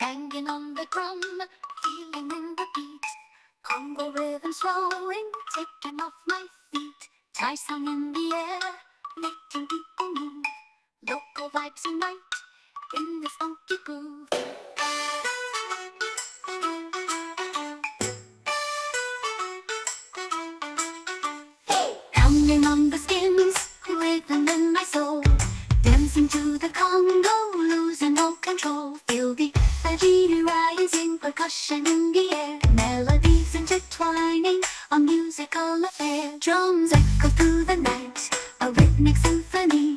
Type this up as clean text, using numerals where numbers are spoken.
banging on the drum, feeling in the beat. Congo rhythm swelling, taking off my feet. Thai song in the air, making people move. Local vibes unite in this funky groove. Pounding on the skins, rhythm in my soul. Dancing to the Congo, losing all control. Feel the energy rising, percussion in the air. Melodies intertwining, a musical affair. Drums echo through the night, a rhythmic symphony.